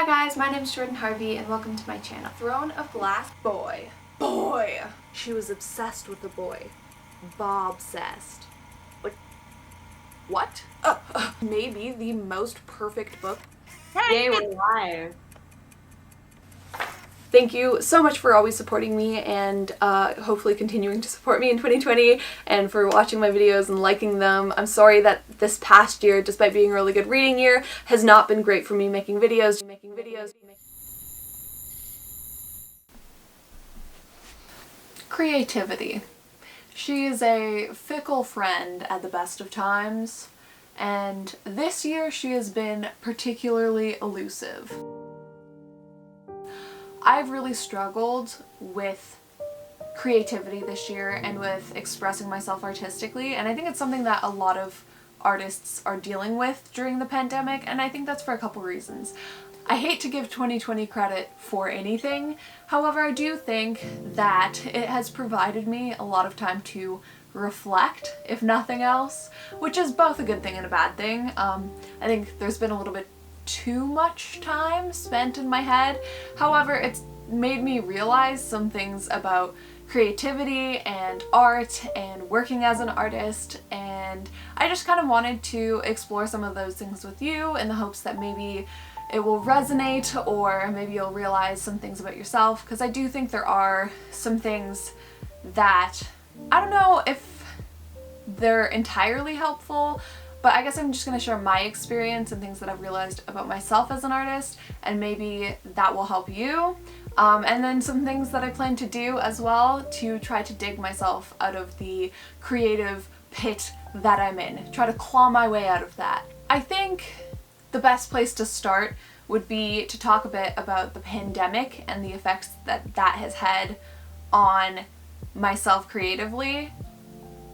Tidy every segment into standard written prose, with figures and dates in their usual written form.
Hi guys, my name is Jordan Harvey and welcome to my channel. Throne of Glass boy. She was obsessed with the boy. Bob-obsessed. Like, what? Maybe the most perfect book. Yay, we're live. Thank you so much for always supporting me and hopefully continuing to support me in 2020 and for watching my videos and liking them. I'm sorry that this past year, despite being a really good reading year, has not been great for me making videos. Creativity. She is a fickle friend at the best of times, and this year she has been particularly elusive. I've really struggled with creativity this year and with expressing myself artistically, and I think it's something that a lot of artists are dealing with during the pandemic, and I think that's for a couple reasons. I hate to give 2020 credit for anything, however I do think that it has provided me a lot of time to reflect, if nothing else, which is both a good thing and a bad thing. I think there's been a little bit too much time spent in my head. However, it's made me realize some things about creativity and art and working as an artist, and I just kind of wanted to explore some of those things with you in the hopes that maybe it will resonate or maybe you'll realize some things about yourself, because I do think there are some things that I don't know if they're entirely helpful, but I guess I'm just going to share my experience and things that I've realized about myself as an artist, and maybe that will help you. And then some things that I plan to do as well to try to dig myself out of the creative pit that I'm in. Try to claw my way out of that. I think the best place to start would be to talk a bit about the pandemic and the effects that that has had on myself creatively.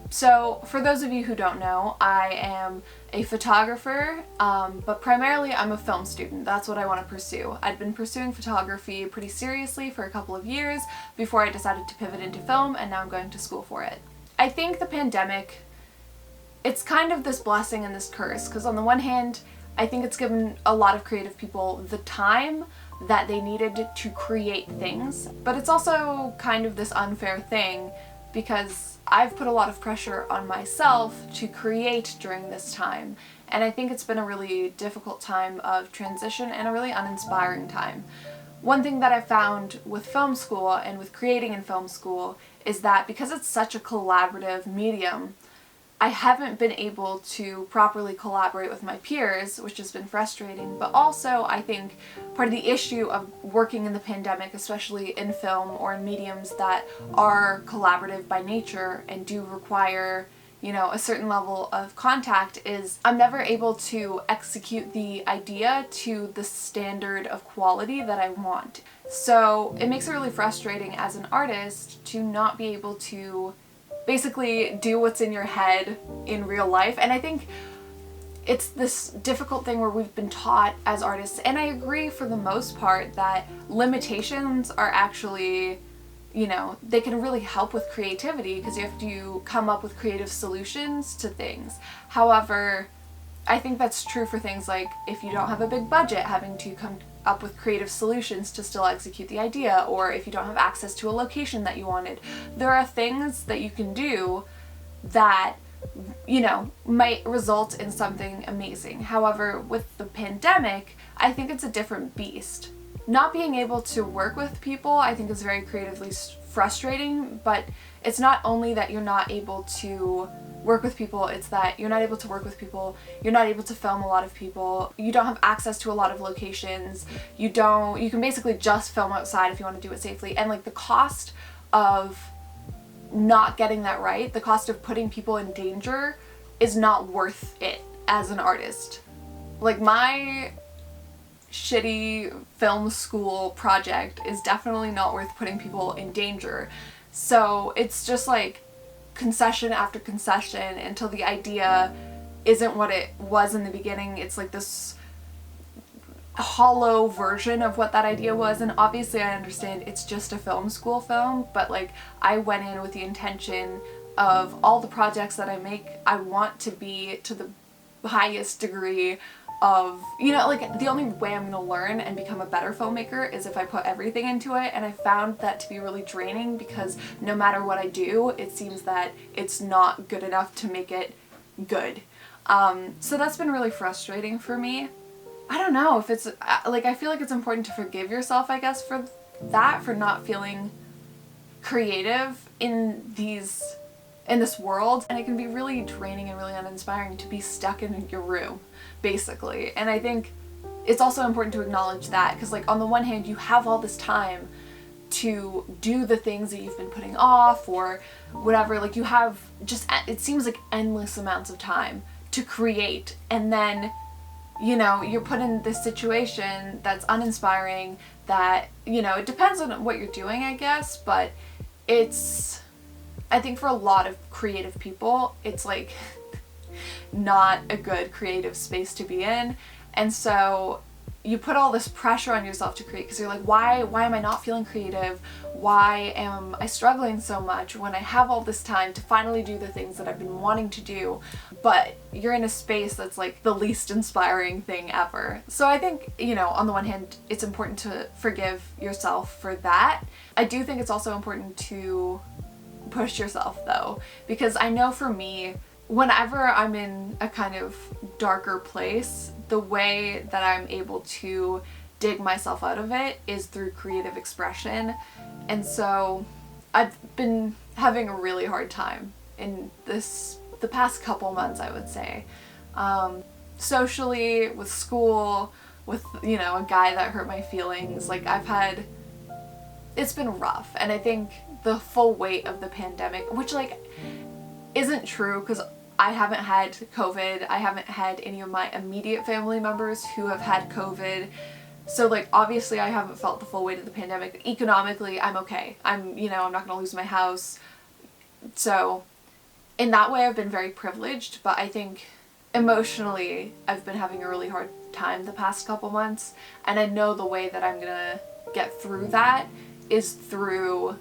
So, for those of you who don't know, I am a photographer, but primarily I'm a film student. That's what I want to pursue. I'd been pursuing photography pretty seriously for a couple of years before I decided to pivot into film, and now I'm going to school for it. I think the pandemic, it's kind of this blessing and this curse, because on the one hand, I think it's given a lot of creative people the time that they needed to create things, but it's also kind of this unfair thing because I've put a lot of pressure on myself to create during this time, and I think it's been a really difficult time of transition and a really uninspiring time. One thing that I found with film school and with creating in film school is that because it's such a collaborative medium, I haven't been able to properly collaborate with my peers, which has been frustrating, but also I think part of the issue of working in the pandemic, especially in film or in mediums that are collaborative by nature and do require, you know, a certain level of contact, is I'm never able to execute the idea to the standard of quality that I want. So it makes it really frustrating as an artist to not be able to basically do what's in your head in real life. And I think it's this difficult thing where we've been taught as artists, and I agree for the most part, that limitations are actually, you know, they can really help with creativity because you have to come up with creative solutions to things. However, I think that's true for things like if you don't have a big budget, having to come up with creative solutions to still execute the idea, or if you don't have access to a location that you wanted. There are things that you can do that, you know, might result in something amazing. However, with the pandemic, I think it's a different beast. Not being able to work with people, I think, is very creatively frustrating, but it's not only that you're not able to work with people, it's that you're not able to work with people, you're not able to film a lot of people, you don't have access to a lot of locations, you can basically just film outside if you want to do it safely, and like the cost of not getting that right, the cost of putting people in danger is not worth it as an artist. Like, my shitty film school project is definitely not worth putting people in danger. So it's just like concession after concession until the idea isn't what it was in the beginning. It's like this hollow version of what that idea was, and obviously I understand it's just a film school film, but like I went in with the intention of all the projects that I make, I want to be to the highest degree of, you know, like the only way I'm gonna learn and become a better filmmaker is if I put everything into it, and I found that to be really draining because no matter what I do, it seems that it's not good enough to make it good. So that's been really frustrating for me. I don't know if it's, like, I feel like it's important to forgive yourself, I guess, for that, for not feeling creative in this world, and it can be really draining and really uninspiring to be stuck in your room, basically. And I think it's also important to acknowledge that, because like on the one hand you have all this time to do the things that you've been putting off or whatever, like you have just, it seems like endless amounts of time to create, and then, you know, you're put in this situation that's uninspiring, that, you know, it depends on what you're doing, I guess, but it's, I think for a lot of creative people, it's like not a good creative space to be in. And so you put all this pressure on yourself to create because you're like, why am I not feeling creative? Why am I struggling so much when I have all this time to finally do the things that I've been wanting to do? But you're in a space that's like the least inspiring thing ever. So I think, you know, on the one hand, it's important to forgive yourself for that. I do think it's also important to push yourself though, because I know for me, whenever I'm in a kind of darker place, the way that I'm able to dig myself out of it is through creative expression. And so I've been having a really hard time in the past couple months, I would say. Socially, with school, with, you know, a guy that hurt my feelings, like it's been rough. And I think the full weight of the pandemic, which like isn't true because I haven't had COVID. I haven't had any of my immediate family members who have had COVID. So like obviously I haven't felt the full weight of the pandemic. Economically, I'm okay. I'm not gonna lose my house. So in that way I've been very privileged, but I think emotionally I've been having a really hard time the past couple months, and I know the way that I'm gonna get through that is through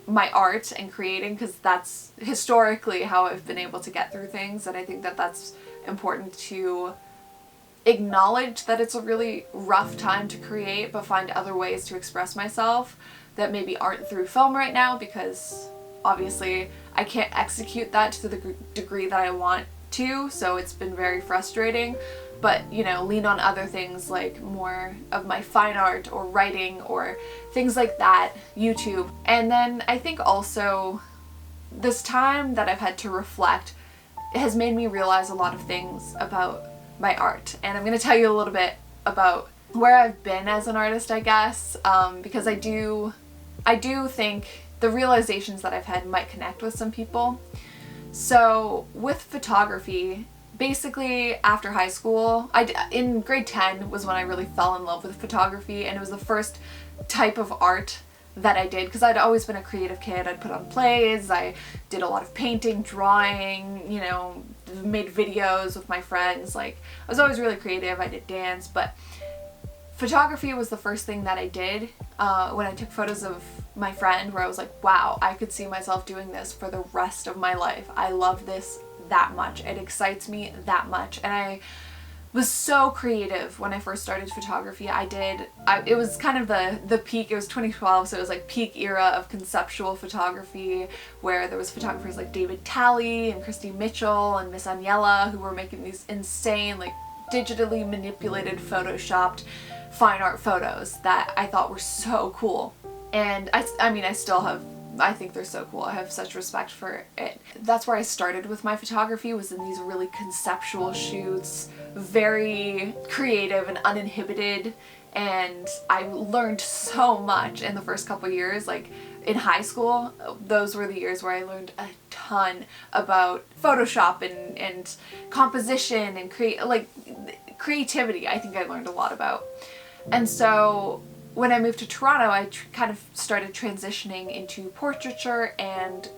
my art and creating, because that's historically how I've been able to get through things. And I think that that's important to acknowledge, that it's a really rough time to create, but find other ways to express myself that maybe aren't through film right now, because obviously I can't execute that to the degree that I want to, so it's been very frustrating. But, you know, lean on other things like more of my fine art or writing or things like that, YouTube. And then I think also this time that I've had to reflect has made me realize a lot of things about my art. And I'm going to tell you a little bit about where I've been as an artist, I guess, because I do think the realizations that I've had might connect with some people. So with photography, basically after high school, in grade 10 was when I really fell in love with photography, and it was the first type of art that I did, because I'd always been a creative kid. I'd put on plays, I did a lot of painting, drawing, you know, made videos with my friends. Like, I was always really creative. I did dance, but photography was the first thing that I did when I took photos of my friend, where I was like, wow, I could see myself doing this for the rest of my life. I love this that much. It excites me that much. And I was so creative when I first started photography. It was kind of the peak. It was 2012, so it was like peak era of conceptual photography, where there was photographers like David Talley and Christy Mitchell and Miss Aniela, who were making these insane, like, digitally manipulated, photoshopped fine art photos that I thought were so cool. And I mean, I think they're so cool. I have such respect for it. That's where I started with my photography, was in these really conceptual shoots, very creative and uninhibited, and I learned so much in the first couple years. Like in high school, those were the years where I learned a ton about Photoshop and composition and creativity. I think I learned a lot about. And so when I moved to Toronto, I kind of started transitioning into portraiture and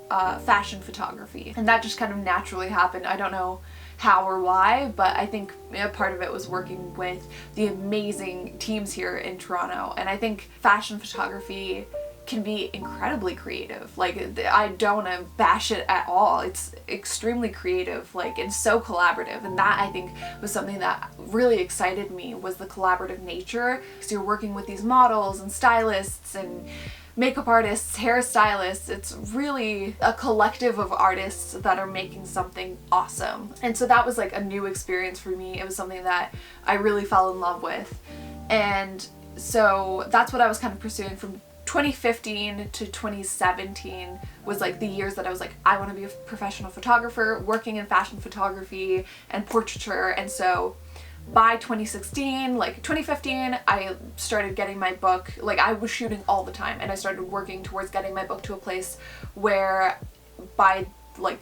fashion photography. And that just kind of naturally happened. I don't know how or why, but I think a part of it was working with the amazing teams here in Toronto. And I think fashion photography can be incredibly creative. Like, I don't want to bash it at all. It's extremely creative, like, and so collaborative. And that, I think, was something that really excited me, was the collaborative nature, because you're working with these models and stylists and makeup artists, hairstylists. It's really a collective of artists that are making something awesome. And so that was like a new experience for me. It was something that I really fell in love with. And so that's what I was kind of pursuing from 2015 to 2017 was like the years that I was like, I want to be a professional photographer working in fashion photography and portraiture. And so by 2016, like 2015, I started getting my book, like I was shooting all the time, and I started working towards getting my book to a place where by like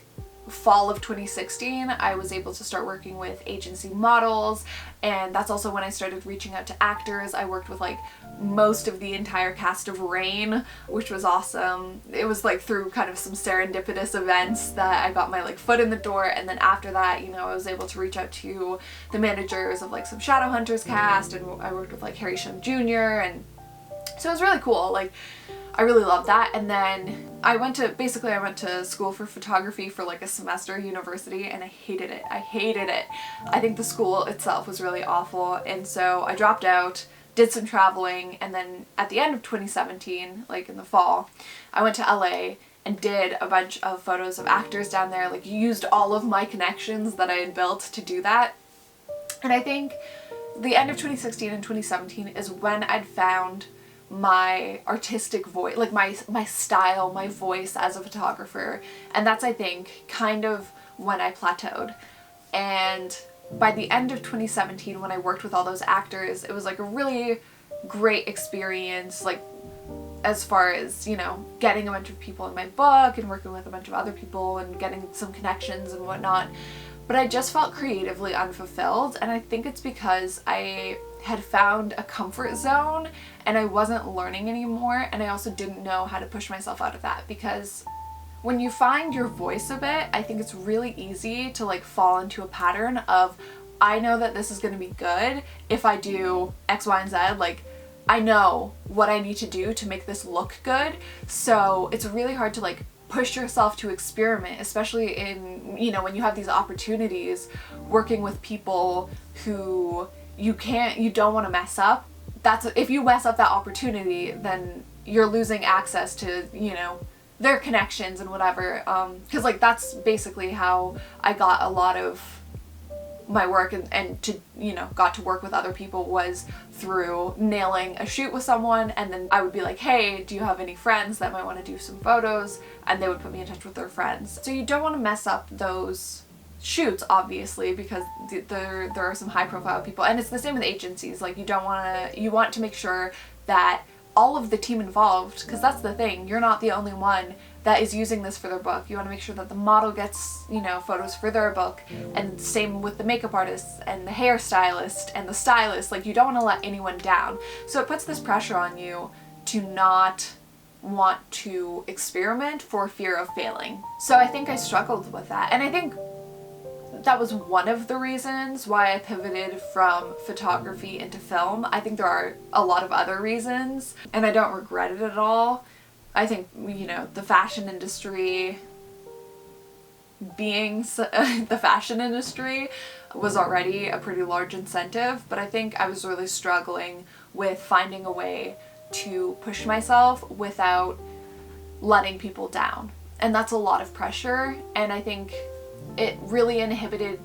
fall of 2016, I was able to start working with agency models. And that's also when I started reaching out to actors. I worked with like most of the entire cast of Rain, which was awesome. It was like through kind of some serendipitous events that I got my like foot in the door. And then after that, you know, I was able to reach out to the managers of like some Shadowhunters cast, and I worked with like Harry Jr. And so it was really cool. Like, I really loved that. And then I went to school for photography for like a semester at university, and I hated it. I think the school itself was really awful. And so I dropped out, did some traveling, and then at the end of 2017, like in the fall, I went to LA and did a bunch of photos of actors down there, like used all of my connections that I had built to do that. And I think the end of 2016 and 2017 is when I'd found my artistic voice, like my style, my voice as a photographer. And that's, I think, kind of when I plateaued. And by the end of 2017, when I worked with all those actors, it was like a really great experience, like as far as, you know, getting a bunch of people in my book and working with a bunch of other people and getting some connections and whatnot. But I just felt creatively unfulfilled, and I think it's because I had found a comfort zone and I wasn't learning anymore, and I also didn't know how to push myself out of that, because when you find your voice a bit, I think it's really easy to like fall into a pattern of, I know that this is going to be good if I do X, Y, and Z. Like, I know what I need to do to make this look good. So it's really hard to like push yourself to experiment, especially in, you know, when you have these opportunities working with people who you don't want to mess up. If you mess up that opportunity, then you're losing access to, you know, their connections and whatever. Because like that's basically how I got a lot of my work and to, you know, got to work with other people, was through nailing a shoot with someone, and then I would be like, hey, do you have any friends that might want to do some photos? And they would put me in touch with their friends. So you don't want to mess up those shoots, obviously, because there are some high profile people, and it's the same with agencies. Like, you want to make sure that all of the team involved, because that's the thing, you're not the only one that is using this for their book. You want to make sure that the model gets, you know, photos for their book, and same with the makeup artists and the hairstylist and the stylist. Like, you don't want to let anyone down. So it puts this pressure on you to not want to experiment for fear of failing. So I think I struggled with that, and I think that was one of the reasons why I pivoted from photography into film. I think there are a lot of other reasons, and I don't regret it at all. I think, you know, the fashion industry being the fashion industry was already a pretty large incentive, but I think I was really struggling with finding a way to push myself without letting people down. And that's a lot of pressure, and I think it really inhibited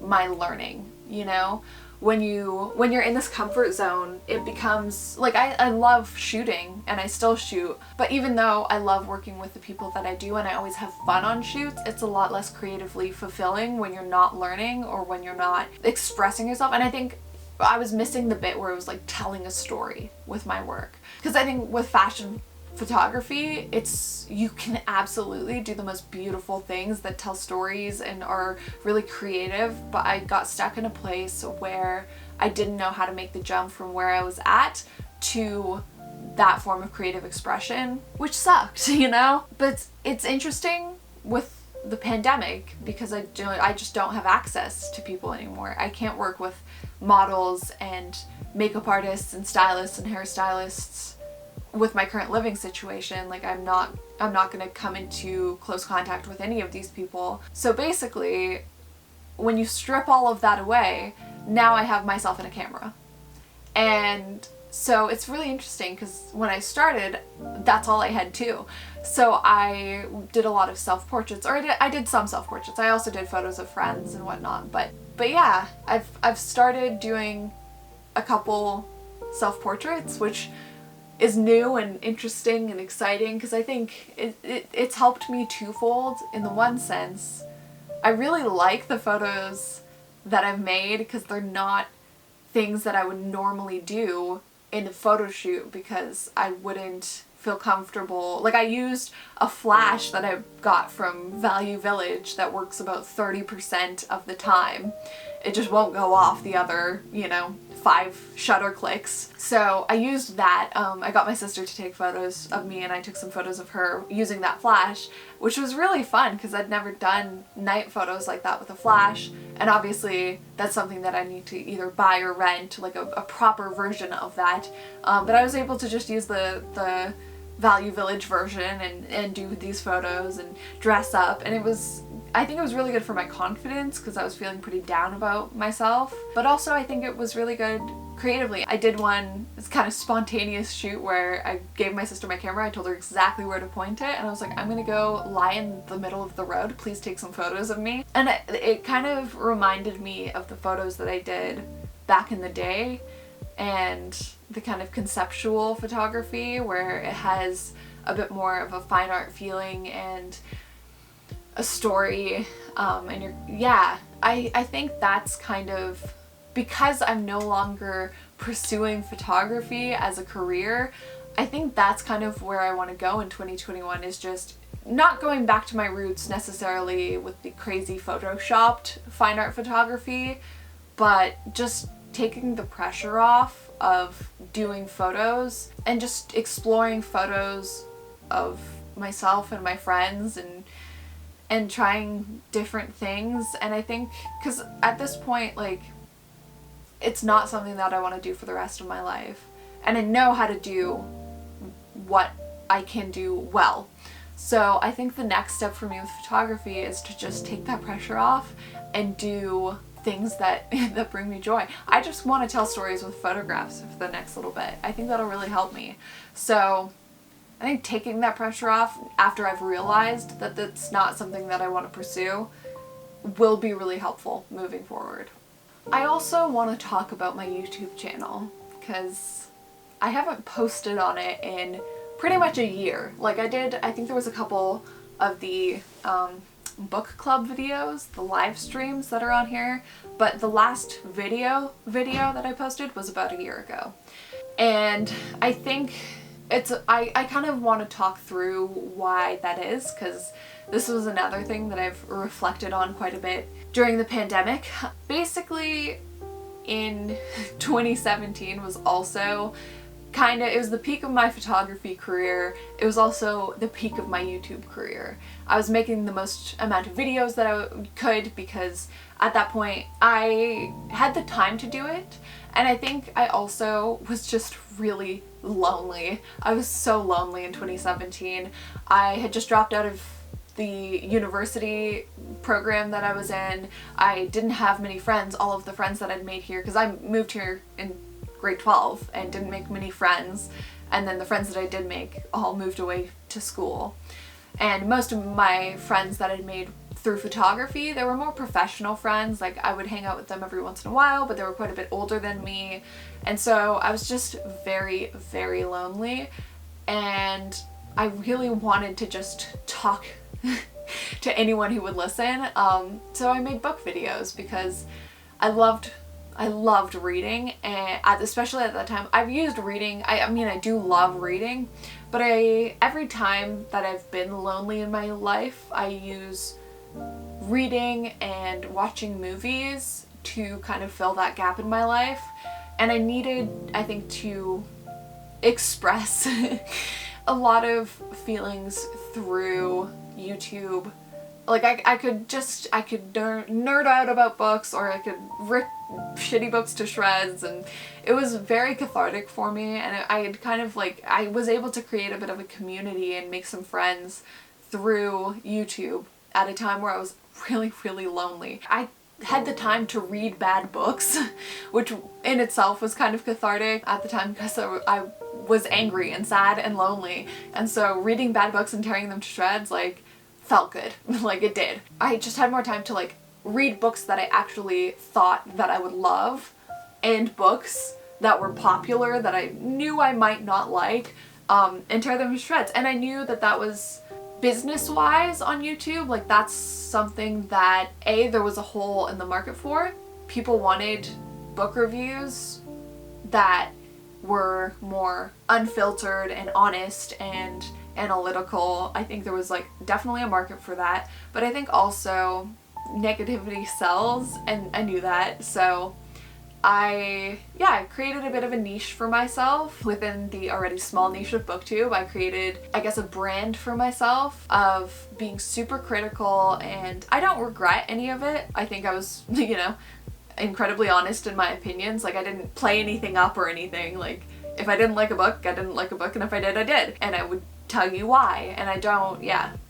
my learning, you know? When you're in this comfort zone, it becomes like, I love shooting and I still shoot, but even though I love working with the people that I do and I always have fun on shoots, it's a lot less creatively fulfilling when you're not learning or when you're not expressing yourself. And I think I was missing the bit where it was like telling a story with my work, because I think with fashion photography, you can absolutely do the most beautiful things that tell stories and are really creative, but I got stuck in a place where I didn't know how to make the jump from where I was at to that form of creative expression, which sucked, you know? But it's interesting with the pandemic because I just don't have access to people anymore. I can't work with models and makeup artists and stylists and hairstylists with my current living situation, like I'm not gonna come into close contact with any of these people. So basically, when you strip all of that away, now I have myself and a camera. And so it's really interesting because when I started, that's all I had too. So I did a lot of self-portraits, or I did some self-portraits. I also did photos of friends and whatnot. But yeah, I've started doing a couple self-portraits, which is new and interesting and exciting because I think it's helped me twofold. In the one sense, I really like the photos that I've made because they're not things that I would normally do in a photo shoot because I wouldn't feel comfortable. Like I used a flash that I got from Value Village that works about 30% of the time. It just won't go off the other, 5 shutter clicks. So I used that. I got my sister to take photos of me and I took some photos of her using that flash, which was really fun because I'd never done night photos like that with a flash. And obviously that's something that I need to either buy or rent, like a proper version of that. But I was able to just use the Value Village version and do these photos and dress up, and I think it was really good for my confidence because I was feeling pretty down about myself, but also I think it was really good creatively. I did this kind of spontaneous shoot where I gave my sister my camera, I told her exactly where to point it, and I was like, I'm gonna go lie in the middle of the road, please take some photos of me. And it kind of reminded me of the photos that I did back in the day, and the kind of conceptual photography where it has a bit more of a fine art feeling and a story, I think that's kind of, because I'm no longer pursuing photography as a career, I think that's kind of where I want to go in 2021, is just not going back to my roots necessarily with the crazy photoshopped fine art photography, but just taking the pressure off of doing photos and just exploring photos of myself and my friends and trying different things. And I think, because at this point, like, it's not something that I want to do for the rest of my life, and I know how to do what I can do well. So I think the next step for me with photography is to just take that pressure off and do things that that bring me joy. I just want to tell stories with photographs for the next little bit. I think that'll really help me. So I think taking that pressure off after I've realized that that's not something that I want to pursue will be really helpful moving forward. I also want to talk about my YouTube channel because I haven't posted on it in pretty much a year. Like I think there was a couple of the book club videos, the live streams that are on here, but the last video that I posted was about a year ago. And I think I kind of want to talk through why that is, because this was another thing that I've reflected on quite a bit during the pandemic. Basically, in 2017 was also it was the peak of my photography career. It was also the peak of my YouTube career. I was making the most amount of videos that I could because at that point I had the time to do it, and I think I also was just really lonely. I was so lonely in 2017. I had just dropped out of the university program that I was in. I didn't have many friends. All of the friends that I'd made here, because I moved here in grade 12 and didn't make many friends, and then the friends that I did make all moved away to school. And most of my friends that I'd made through photography, they were more professional friends. Like I would hang out with them every once in a while, but they were quite a bit older than me, and so I was just very, very lonely, and I really wanted to just talk to anyone who would listen. So I made book videos because I loved reading, and especially at that time, I've used reading. I mean, I do love reading, but every time that I've been lonely in my life, I use reading and watching movies to kind of fill that gap in my life. And I needed, I think, to express a lot of feelings through YouTube Like I could nerd out about books, or I could rip shitty books to shreds, and it was very cathartic for me, and I had kind of like, I was able to create a bit of a community and make some friends through YouTube at a time where I was really, really lonely. I had the time to read bad books, which in itself was kind of cathartic at the time because I was angry and sad and lonely, and so reading bad books and tearing them to shreds like felt good. Like it did. I just had more time to like read books that I actually thought that I would love, and books that were popular that I knew I might not like, and tear them to shreds. And I knew that that was business-wise on YouTube, like that's something that there was a hole in the market for. People wanted book reviews that were more unfiltered and honest and analytical. I think there was like definitely a market for that, but I think also negativity sells, and I knew that, so I created a bit of a niche for myself within the already small niche of BookTube. I created, I guess, a brand for myself of being super critical, and I don't regret any of it. I think I was, you know, incredibly honest in my opinions. Like I didn't play anything up or anything. Like if I didn't like a book, I didn't like a book, and if I did, I did. And I would tell you why, and I don't,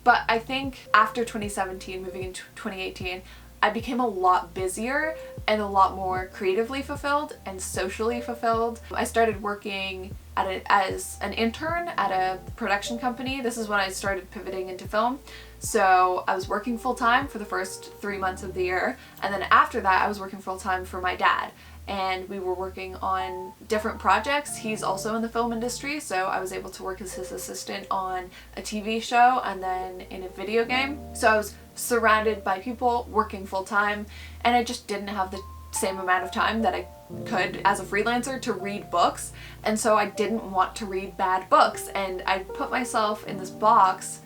But I think after 2017, moving into 2018, I became a lot busier and a lot more creatively fulfilled and socially fulfilled. I started working as an intern at a production company. This is when I started pivoting into film. So I was working full-time for the first 3 months of the year, and then after that I was working full-time for my dad. And we were working on different projects. He's also in the film industry, so I was able to work as his assistant on a TV show and then in a video game. So I was surrounded by people working full-time, and I just didn't have the same amount of time that I could as a freelancer to read books, and so I didn't want to read bad books, and I put myself in this box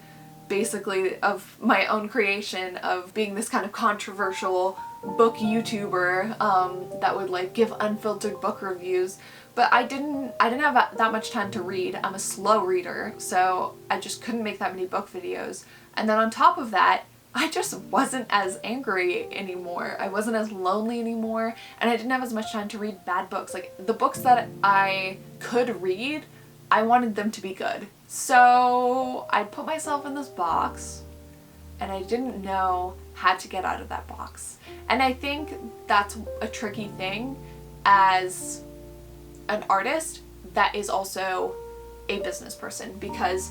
basically of my own creation of being this kind of controversial book YouTuber that would like give unfiltered book reviews. But I didn't have that much time to read. I'm a slow reader, so I just couldn't make that many book videos. And then on top of that, I just wasn't as angry anymore. I wasn't as lonely anymore, and I didn't have as much time to read bad books. Like the books that I could read, I wanted them to be good. So I put myself in this box, and I didn't know how to get out of that box. And I think that's a tricky thing as an artist that is also a business person, because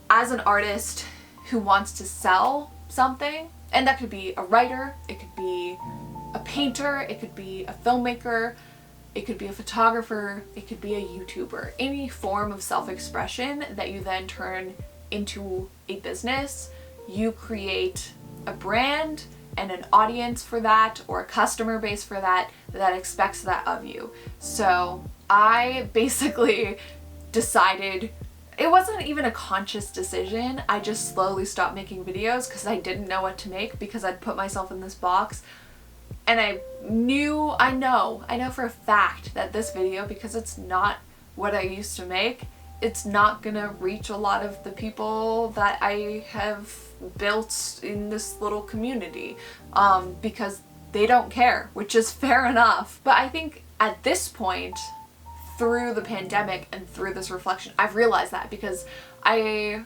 as an artist who wants to sell something, and that could be a writer, it could be a painter, it could be a filmmaker, it could be a photographer, it could be a YouTuber, any form of self-expression that you then turn into a business. You create a brand and an audience for that, or a customer base for that, that expects that of you. So I basically decided, it wasn't even a conscious decision, I just slowly stopped making videos because I didn't know what to make, because I'd put myself in this box. And I know for a fact that this video, because it's not what I used to make, it's not gonna reach a lot of the people that I have built in this little community, because they don't care, which is fair enough. But I think at this point, through the pandemic and through this reflection, I've realized that, because I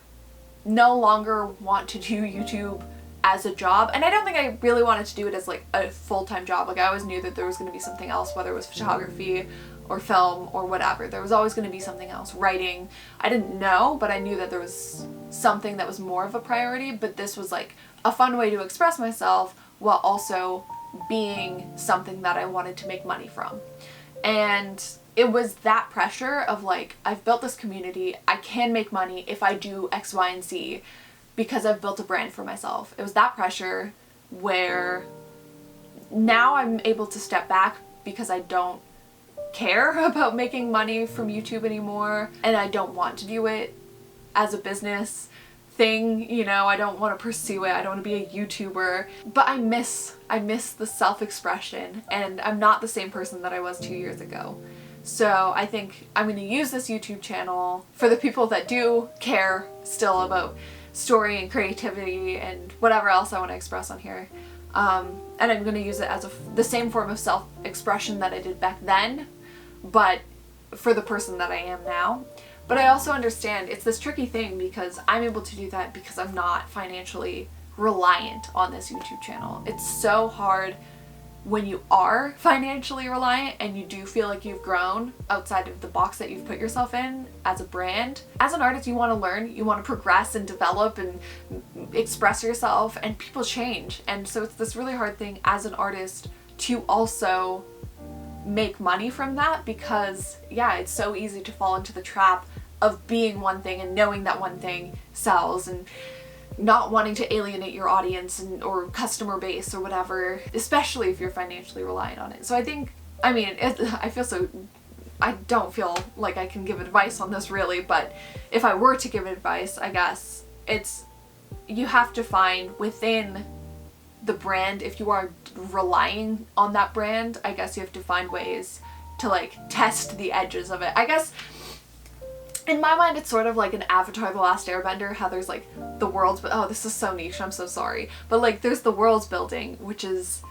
no longer want to do YouTube as a job, and I don't think I really wanted to do it as like a full-time job. Like I always knew that there was going to be something else, whether it was photography or film or whatever. There was always going to be something else. Writing, I didn't know, but I knew that there was something that was more of a priority. But this was like a fun way to express myself while also being something that I wanted to make money from. And it was that pressure of like, I've built this community, I can make money if I do X, Y, and Z, because I've built a brand for myself. It was that pressure where now I'm able to step back because I don't care about making money from YouTube anymore, and I don't want to do it as a business thing, you know, I don't want to pursue it, I don't want to be a YouTuber, but I miss the self-expression, and I'm not the same person that I was 2 years ago. So I think I'm going to use this YouTube channel for the people that do care still about story and creativity and whatever else I want to express on here. And I'm going to use it as the same form of self-expression that I did back then, but for the person that I am now. But I also understand it's this tricky thing because I'm able to do that because I'm not financially reliant on this YouTube channel. It's so hard when you are financially reliant and you do feel like you've grown outside of the box that you've put yourself in as a brand. As an artist, you want to learn, you want to progress and develop and express yourself, and people change. And so it's this really hard thing as an artist to also make money from that because, yeah, it's so easy to fall into the trap of being one thing and knowing that one thing sells and not wanting to alienate your audience or customer base or whatever, especially if you're financially reliant on it. So I think, I mean, I don't feel like I can give advice on this really, but if I were to give advice, I guess it's, you have to find within the brand, if you are relying on that brand, I guess you have to find ways to like test the edges of it. I guess in my mind, it's sort of like an Avatar: The Last Airbender, how there's like the worlds, but oh, this is so niche, I'm so sorry. But like there's the worlds building, which is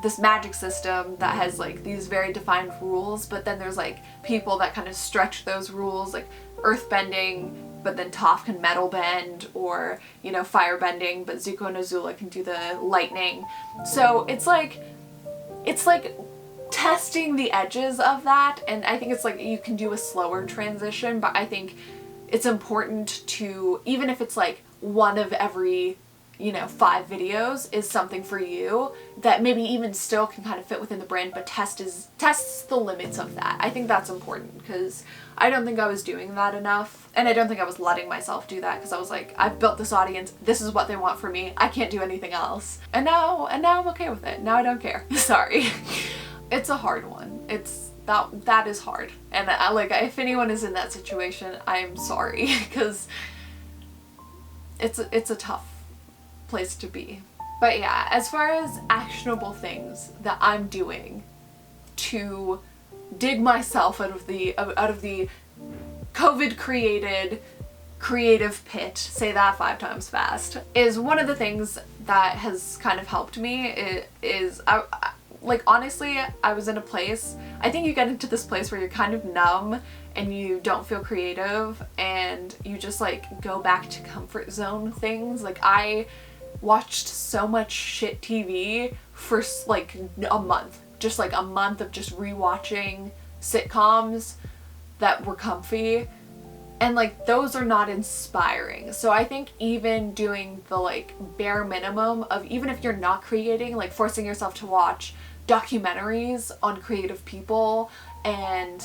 this magic system that has like these very defined rules, but then there's like people that kind of stretch those rules, like earthbending, but then Toph can metal bend, or, you know, firebending, but Zuko and Azula can do the lightning. So it's like testing the edges of that, and I think it's like you can do a slower transition, but I think it's important to, even if it's like one of every, you know, 5 videos is something for you that maybe even still can kind of fit within the brand, but tests the limits of that. I think that's important because I don't think I was doing that enough, and I don't think I was letting myself do that because I was like, I've built this audience, this is what they want from me, I can't do anything else. And now I'm okay with it. Now I don't care. Sorry. It's a hard one. That is hard. And if anyone is in that situation, I'm sorry because it's a tough place to be. But yeah, as far as actionable things that I'm doing to dig myself out of the COVID created creative pit, say that 5 times fast, is one of the things that has kind of helped me. Like, honestly, I was in a place, I think you get into this place where you're kind of numb and you don't feel creative and you just like go back to comfort zone things. Like, I watched so much shit TV for like a month, just like a month of just rewatching sitcoms that were comfy, and like those are not inspiring. So I think even doing the like bare minimum of, even if you're not creating, like forcing yourself to watch documentaries on creative people and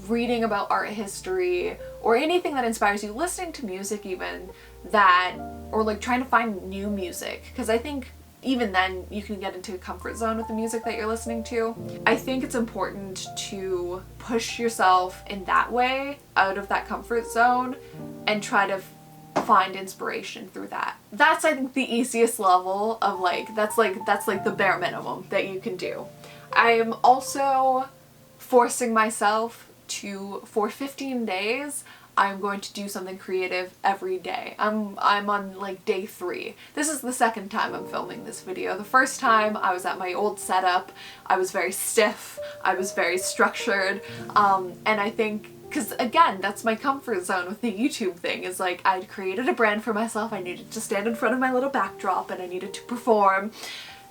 reading about art history or anything that inspires you, listening to music even, that, or like trying to find new music, because I think even then you can get into a comfort zone with the music that you're listening to. I think it's important to push yourself in that way out of that comfort zone and try to find inspiration through that. That's, I think, the easiest level of like, that's like the bare minimum that you can do. I am also forcing myself to, for 15 days, I'm going to do something creative every day. I'm on like day 3. This is the second time I'm filming this video. The first time I was at my old setup. I was very stiff. I was very structured. And I think, because again, that's my comfort zone with the YouTube thing, is like I'd created a brand for myself. I needed to stand in front of my little backdrop and I needed to perform.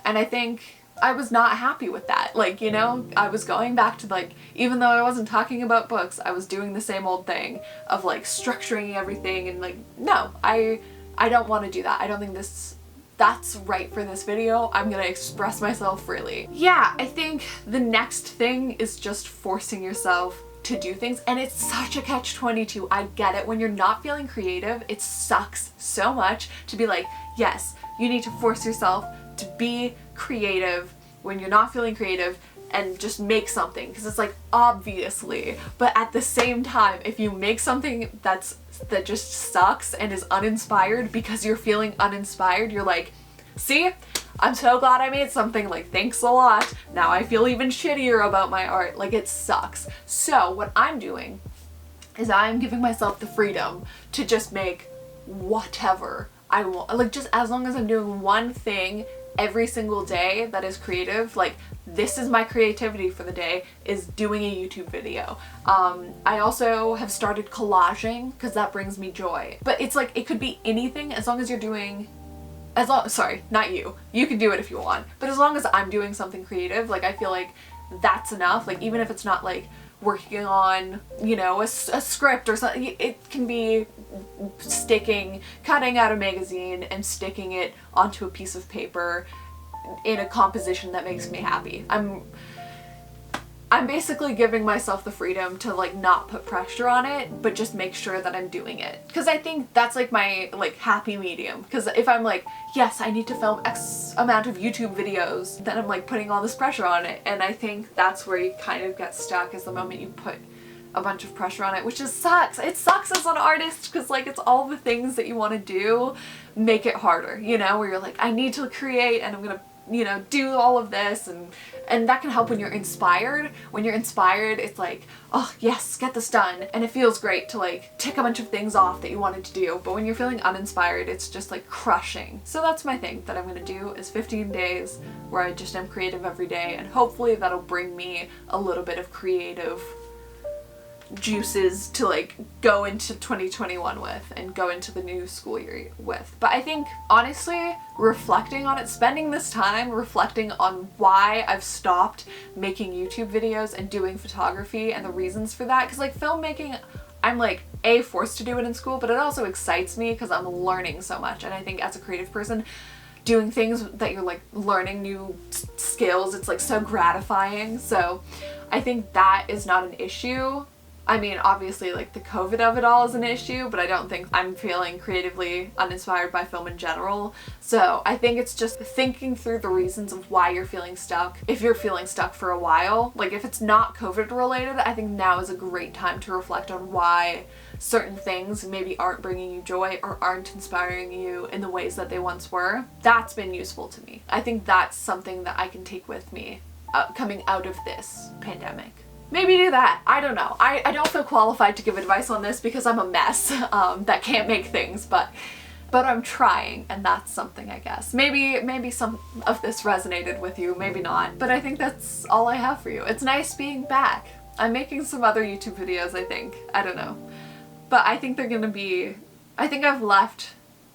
And I think I was not happy with that. Like, you know, I was going back to like, even though I wasn't talking about books, I was doing the same old thing of like structuring everything, and like, no, I don't want to do that. I don't think that's right for this video. I'm gonna express myself freely. Yeah, I think the next thing is just forcing yourself to do things, and it's such a catch-22. I get it. When you're not feeling creative, it sucks so much to be like, yes, you need to force yourself to be creative when you're not feeling creative and just make something, because it's like, obviously, but at the same time, if you make something that just sucks and is uninspired because you're feeling uninspired, you're like, see, I'm so glad I made something, like, thanks a lot, now I feel even shittier about my art, like, it sucks. So what I'm doing is I'm giving myself the freedom to just make whatever I want. Like, just as long as I'm doing one thing every single day that is creative, like, this is my creativity for the day, is doing a YouTube video. I also have started collaging because that brings me joy. But it's like, it could be anything as long as you're doing, sorry, not you. You can do it if you want. But as long as I'm doing something creative, like, I feel like that's enough. Like, even if it's not like working on, you know, a script or something, it can be cutting out a magazine and sticking it onto a piece of paper in a composition that makes me happy. I'm basically giving myself the freedom to like not put pressure on it, but just make sure that I'm doing it. Because I think that's like my like happy medium. Because if I'm like, yes, I need to film X amount of YouTube videos, then I'm like putting all this pressure on it. And I think that's where you kind of get stuck, is the moment you put a bunch of pressure on it, which just sucks. It sucks as an artist because like it's all the things that you want to do make it harder, you know, where you're like, I need to create and I'm gonna, you know, do all of this, and that can help when you're inspired. When you're inspired, it's like, oh yes, get this done, and it feels great to like tick a bunch of things off that you wanted to do. But when you're feeling uninspired, it's just like crushing. So that's my thing that I'm gonna do, is 15 days where I just am creative every day, and hopefully that'll bring me a little bit of creative juices to like go into 2021 with and go into the new school year with. But I think honestly, reflecting on it, spending this time reflecting on why I've stopped making YouTube videos and doing photography and the reasons for that, because like filmmaking, I'm like forced to do it in school, but it also excites me because I'm learning so much. And I think as a creative person, doing things that you're like learning new skills, it's like so gratifying. So I think that is not an issue. I mean, obviously, like, the COVID of it all is an issue, but I don't think I'm feeling creatively uninspired by film in general. So I think it's just thinking through the reasons of why you're feeling stuck. If you're feeling stuck for a while, like if it's not COVID related, I think now is a great time to reflect on why certain things maybe aren't bringing you joy or aren't inspiring you in the ways that they once were. That's been useful to me. I think that's something that I can take with me coming out of this pandemic. Maybe do that. I don't know. I don't feel qualified to give advice on this because I'm a mess that can't make things, but I'm trying, and that's something, I guess. Maybe some of this resonated with you, maybe not, but I think that's all I have for you. It's nice being back. I'm making some other YouTube videos, I think. I don't know. But I think they're gonna be... I think I've left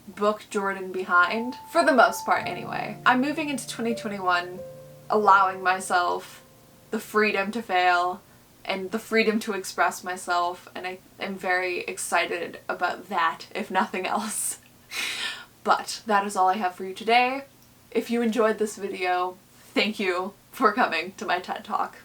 Book Jordan behind, for the most part anyway. I'm moving into 2021 allowing myself the freedom to fail and the freedom to express myself, and I am very excited about that, if nothing else. But that is all I have for you today. If you enjoyed this video, thank you for coming to my TED Talk.